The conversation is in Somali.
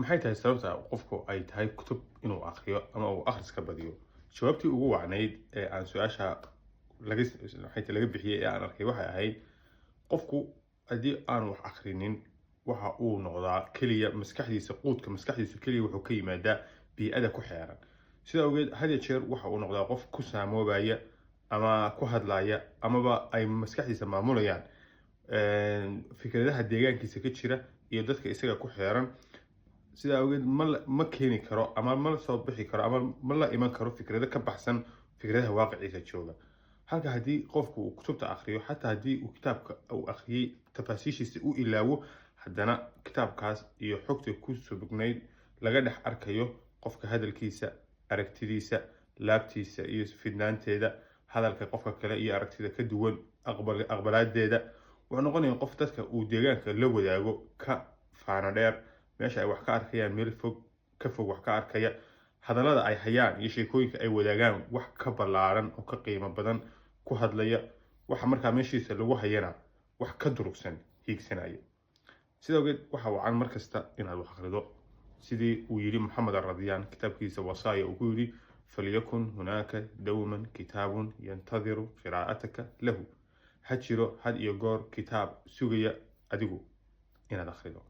maxay tahay sababta qofku ay tahay kutub inuu akhriyo ama uu akhriska badiyo? Jawaabtii ugu wacnayd ee aan su'aasha laga bixiyay ee aan arkay waxay ahayd qofku haddii aan wax akhrinin waxa uu noqdaa keliya maskaxdiisa quudka maskaxdiisa keliya wuxuu ka yimaadaa bii'ada ku xeeran. Sida ogeed had iyo jeer waxa uu noqdaa qof ku saamoobaya ama ku hadlaya amaba ay maskaxdiisa maamulayaan fikradaha deegaankiisa ka jira iyo dadka isaga ku xeeran. sida awgeed ma keeni karo ama ma soo bixi karo ama ma la iman karo fikrado ka baxsan fikradaha waaqiciisa jooga. halka haddii qofku uu kutubta akhriyo xataa haddii uu kitaabka uu akhriyay tafaasiishiisa u ilaawo haddana kitaabkaas iyo xogta ku subagnayd laga dhex arkayo qofka hadalkiisa, aragtidiisa, laabtiisa iyo fidnaanteeda, hadalka qofka kale iyo aragtida ka duwan, aqbalaadeeda. wuxuu noqonayaa qof dadka uu deegaanka la wadaago ka faana dheer, meesha ay wax ka arkayaan meel fog ka fog wax ka arkaya, hadallada ay hayaan iyo sheekooyinka ay wadaagaan wax ka ballaaran oo ka qiimo badan ku hadlaya, waxa markaa meeshiisa lagu hayana wax ka durugsan hiigsanaya. sida ogeed waxa wacan mar kasta inaad wax akhrido sidii uu yiri Maxamed Ar-Radiyaan kitaabkiisa wasaaya uu ku yiri falyakun hunaka dawman kitaabun yantadiru qiraa'ataka lahu. ha jiro had iyo goor kitaab sugaya adigu inaad akhrido.